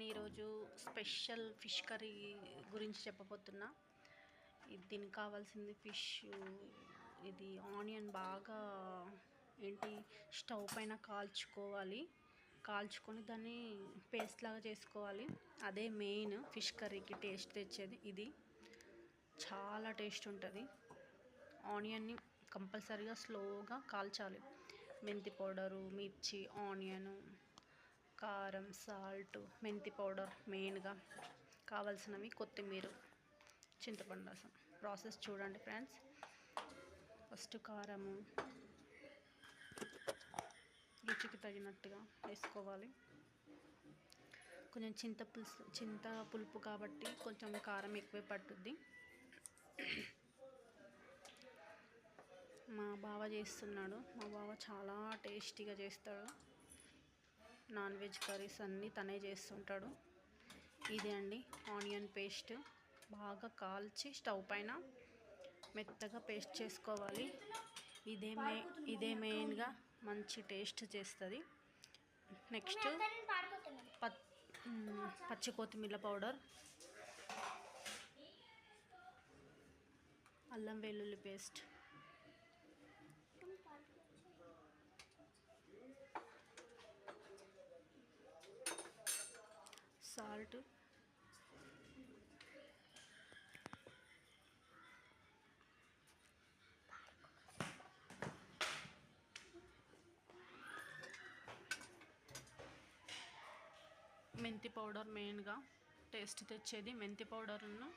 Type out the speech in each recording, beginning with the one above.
ఈరోజు special fish curry గురించి చెప్పబోతున్నా. దీనికి కావాల్సింది ఫిష్, ఇది ఆనియన్ బాగా స్టవ్ పైన కాల్చుకొని దాన్ని పేస్ట్ లాగా చేసుకోవాలి. అదే మెయిన్ ఫిష్ కర్రీకి టేస్ట్ తెచ్చేది. ఇది చాలా టేస్ట్ ఉంటుంది. ఆనియన్ని కంపల్సరీగా స్లోగా కాల్చాలి. మెంతి పౌడరు, మిర్చి, ఆనియను, కారం, సాల్ట్, మెంతి పౌడర్, మెయిన్గా కావాల్సినవి కొత్తిమీర, చింతపండు రసం. ప్రాసెస్ చూడండి ఫ్రెండ్స్. ఫస్ట్ కారము రుచికి తగినట్టుగా వేసుకోవాలి. కొంచెం చింత పులుపు కాబట్టి కొంచెం కారం ఎక్కువే పట్టుద్ది. మా బావ చేస్తున్నాడు. మా బావ చాలా టేస్టీగా చేస్తాడు. నాన్ వెజ్ కర్రీస్ అన్నీ తనే చేస్తుంటాడు. ఇదే అండి ఆనియన్ పేస్ట్. బాగా కాల్చి స్టవ్ పైన మెత్తగా పేస్ట్ చేసుకోవాలి. ఇదే మెయిన్గా మంచి టేస్ట్ చేస్తుంది. నెక్స్ట్ పచ్చి కొత్తిమీర పౌడర్, అల్లం వెల్లుల్లి పేస్ట్, సాల్ట్, మెంతి పౌడర్. మెయిన్గా టేస్ట్ తెచ్చేది మెంతి పౌడర్ను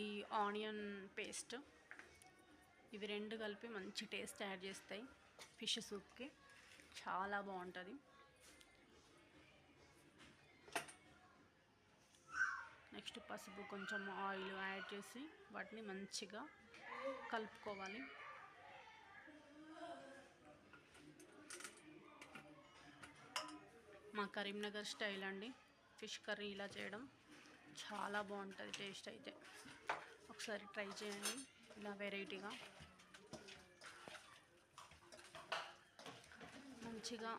ఈ ఆనియన్ పేస్ట్. ఇవి రెండు కలిపి మంచి టేస్ట్ యాడ్ చేస్తాయి ఫిష్ సూప్కి. చాలా బాగుంటుంది. నెక్స్ట్ పసుపు, కొంచెం ఆయిల్ యాడ్ చేసి వాటిని మంచిగా కలుపుకోవాలి. మా కరీంనగర్ స్టైల్ అండి ఫిష్ కర్రీ ఇలా చేయడం. చాలా బాగుంటుంది టేస్ట్ అయితే. ఒకసారి ట్రై చేయండి ఇలా వెరైటీగా. మంచిగా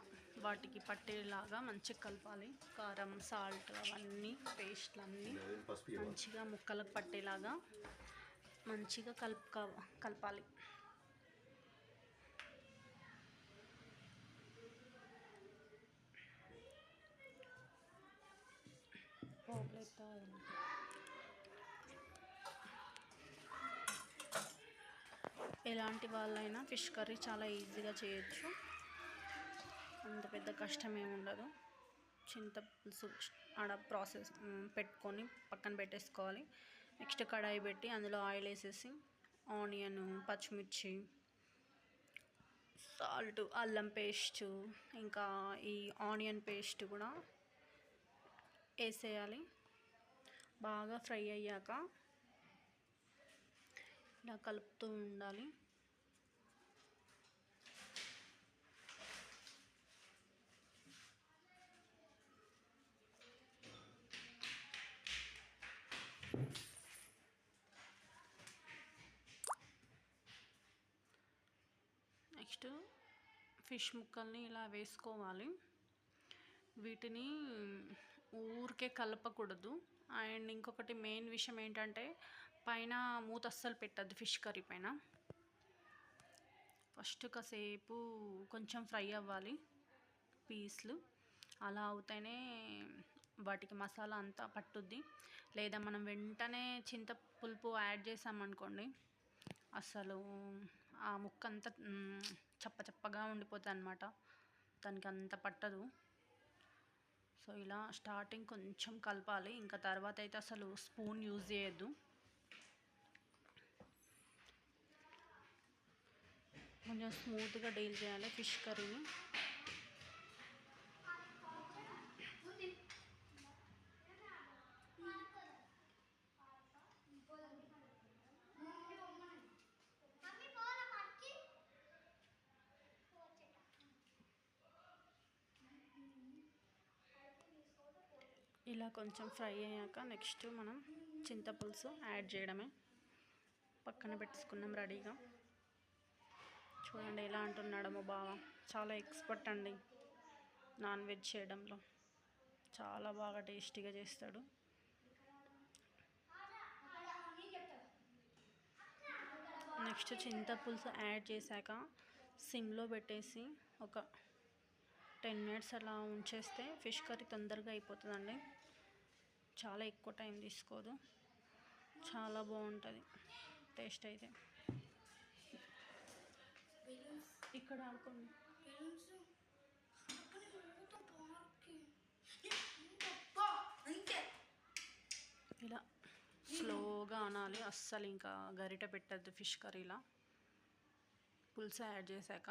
వాటికి పట్టేలాగా మంచిగా కలపాలి. కారం, సాల్ట్ అవన్నీ పేస్ట్లు అన్నీ మంచిగా ముక్కలకు పట్టేలాగా మంచిగా కలపాలి. ఎలాంటి వాళ్ళైనా ఫిష్ కర్రీ చాలా ఈజీగా చేయొచ్చు. అంత పెద్ద కష్టం ఏమి ఉండదు. చింతపులుసు ఆడ ప్రాసెస్ పెట్టుకొని పక్కన పెట్టేసుకోవాలి. నెక్స్ట్ కడాయి పెట్టి అందులో ఆయిల్ వేసేసి ఆనియన్, పచ్చిమిర్చి, సాల్ట్, అల్లం పేస్టు, ఇంకా ఈ ఆనియన్ పేస్ట్ కూడా వేసేయాలి. బాగా ఫ్రై అయ్యాక ఇలా కలుపుతూ ఉండాలి. నెక్స్ట్ ఫిష్ ముక్కల్ని ఇలా వేసుకోవాలి. వీటిని ఊరికే కలపకూడదు. అండ్ ఇంకొకటి మెయిన్ విషయం ఏంటంటే పైన మూత అస్సలు పెట్టద్దు ఫిష్ కర్రీ పైన. ఫస్ట్ కాసేపు కొంచెం ఫ్రై అవ్వాలి పీస్లు. అలా అవుతేనే వాటికి మసాలా అంతా పట్టుద్ది. లేదా మనం వెంటనే చింత పులుపు యాడ్ చేసామనుకోండి, అసలు ఆ ముక్క అంతా చప్పగా ఉండిపోతుంది అన్నమాట. దానికి అంత పట్టదు. సో ఇలా స్టార్టింగ్ కొంచెం కలపాలి. ఇంకా తర్వాత అయితే అసలు స్పూన్ యూజ్ చేయొద్దు. కొంచెం స్మూత్గా డీల్ చేయాలి ఫిష్ కర్రీని. ఇలా కొంచెం ఫ్రై అయ్యాక నెక్స్ట్ మనం చింతపులుసు యాడ్ చేయడమే. పక్కన పెట్టుకున్నాం రెడీగా. చూడండి ఎలా అంటున్నాడో మా బావ. చాలా ఎక్స్పర్ట్ అండి నాన్ వెజ్ చేయడంలో. చాలా బాగా టేస్టీగా చేస్తాడు. నెక్స్ట్ చింతపులుసు యాడ్ చేశాక సిమ్లో పెట్టేసి ఒక 10 మినిట్స్ అలా ఉంచేస్తే ఫిష్ కర్రీ తొందరగా అయిపోతుందండి. చాలా ఎక్కువ టైం తీసుకోదు, చాలా బాగుంటుంది టేస్ట్ అయితే. ఇక్కడ ఆడుకోండి. ఇలా స్లోగా అనాలి, అస్సలు ఇంకా గరిట పెట్టద్దు ఫిష్ కర్రీలా. పులుసు యాడ్ చేశాక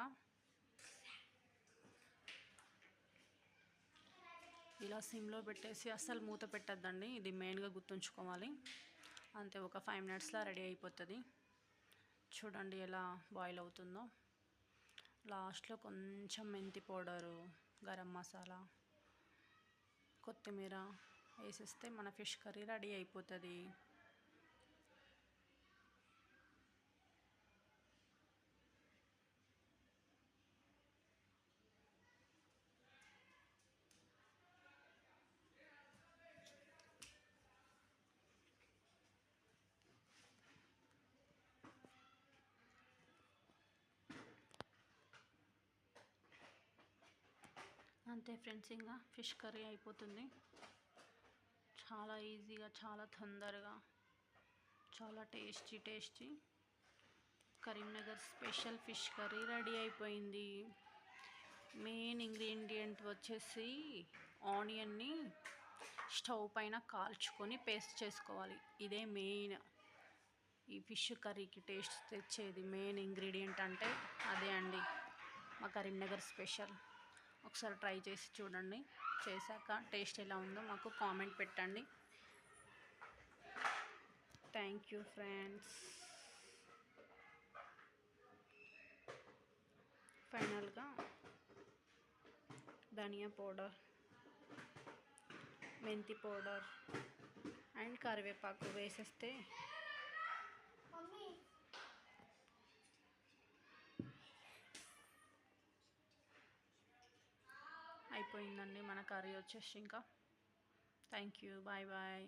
ఇలా సిమ్లో పెట్టేసి అస్సలు మూత పెట్టద్దండి, ఇది మెయిన్గా గుర్తుంచుకోవాలి. అంతే, ఒక 5 మినిట్స్లో రెడీ అయిపోతుంది. చూడండి ఎలా బాయిల్ అవుతుందో. లాస్ట్లో కొంచెం మెంతి పౌడరు, గరం మసాలా, కొత్తిమీర వేసేస్తే మన ఫిష్ కర్రీ రెడీ అయిపోతుంది. అంతే ఫ్రెండ్స్, ఇంకా ఫిష్ కర్రీ అయిపోతుంది. చాలా ఈజీగా, చాలా తొందరగా, చాలా tasty Karimnagar special fish curry ready అయిపోయింది. మెయిన్ ఇంగ్రీడియంట్ వచ్చేసి ఆనియన్ని స్టవ్ పైన కాల్చుకొని పేస్ట్ చేసుకోవాలి. ఇదే మెయిన్ ఈ ఫిష్ కర్రీకి టేస్ట్ తెచ్చేది. మెయిన్ ఇంగ్రీడియంట్ అంటే అదే అండి, మా కరీంనగర్ స్పెషల్. ఒకసారి ట్రై చేసి చూడండి. చేశాక టేస్ట్ ఎలా ఉందో మాకు కామెంట్ పెట్టండి. Thank you friends. ఫైనల్గా ధనియా పౌడర్, మెంతి పౌడర్ అండ్ కరివేపాకు వేసేస్తే అయిపోయిందండి మన కర్రీ వచ్చేసి. ఇంకా థ్యాంక్ యూ, బాయ్ బాయ్.